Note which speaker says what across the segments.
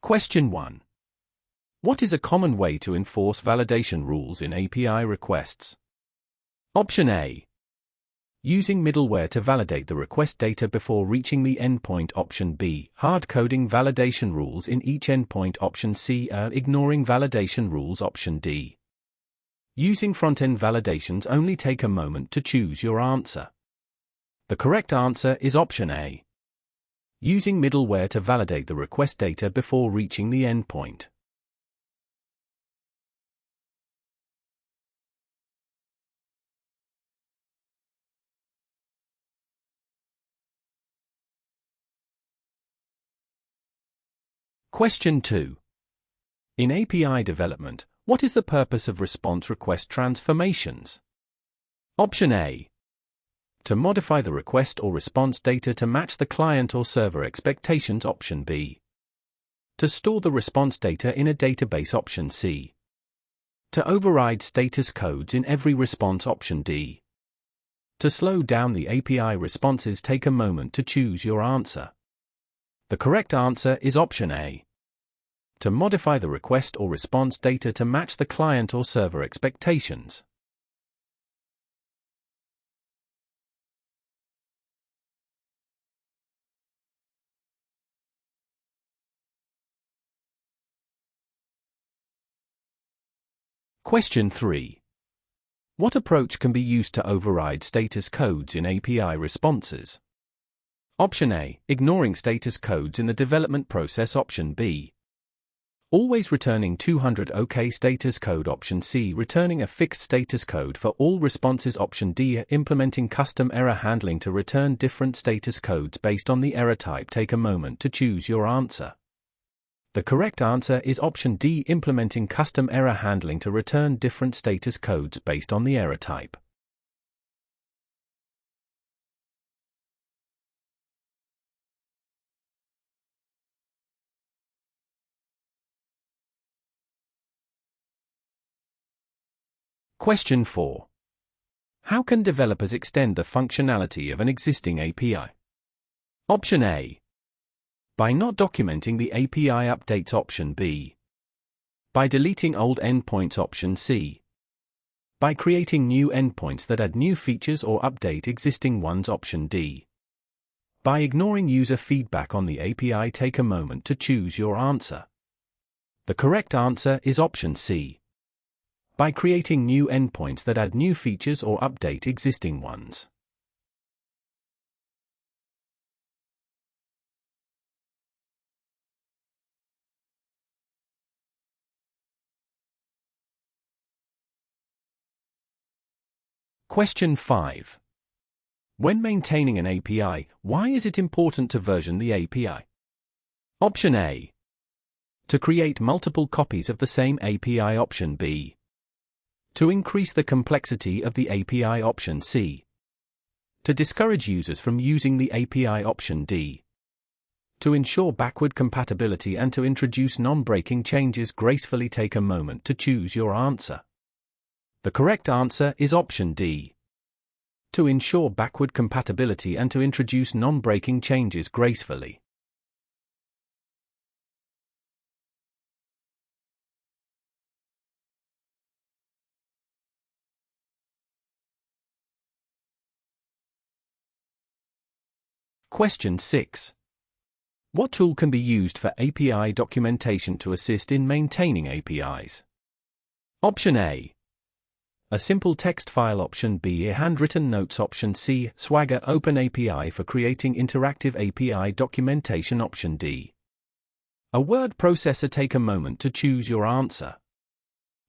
Speaker 1: Question 1. What is a common way to enforce validation rules in API requests? Option A. Using middleware to validate the request data before reaching the endpoint. Option B. Hard-coding validation rules in each endpoint. Option C. Ignoring validation rules. Option D. Using front-end validations only. Take a moment to choose your answer. The correct answer is option A. Using middleware to validate the request data before reaching the endpoint. Question 2. In API development, what is the purpose of response request transformations? Option A. To modify the request or response data to match the client or server expectations. Option B. To store the response data in a database. Option C. To override status codes in every response. Option D. To slow down the API responses. Take a moment to choose your answer. The correct answer is option A. To modify the request or response data to match the client or server expectations. Question 3. What approach can be used to override status codes in API responses? Option A. Ignoring status codes in the development process. Option B. Always returning 200 OK status code. Option C. Returning a fixed status code for all responses. Option D. Implementing custom error handling to return different status codes based on the error type. Take a moment to choose your answer. The correct answer is option D. Implementing custom error handling to return different status codes based on the error type. Question 4. How can developers extend the functionality of an existing API? Option A. By not documenting the API updates. Option B. By deleting old endpoints. Option C. By creating new endpoints that add new features or update existing ones. Option D. By ignoring user feedback on the API. Take a moment to choose your answer. The correct answer is option C. By creating new endpoints that add new features or update existing ones. Question 5. When maintaining an API, why is it important to version the API? Option A. To create multiple copies of the same API. Option B. To increase the complexity of the API. Option C. To discourage users from using the API. Option D. To ensure backward compatibility and to introduce non-breaking changes gracefully. Take a moment to choose your answer. The correct answer is option D. To ensure backward compatibility and to introduce non-breaking changes gracefully. Question 6. What tool can be used for API documentation to assist in maintaining APIs? Option A. A simple text file. Option B. Handwritten notes. Option C. Swagger Open API for creating interactive API documentation. Option D. A word processor. Take a moment to choose your answer.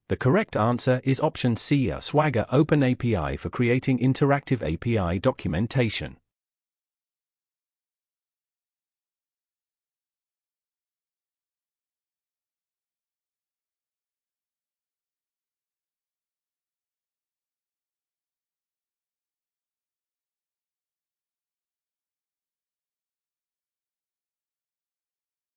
Speaker 1: The correct answer is option C. A Swagger Open API for creating interactive API documentation.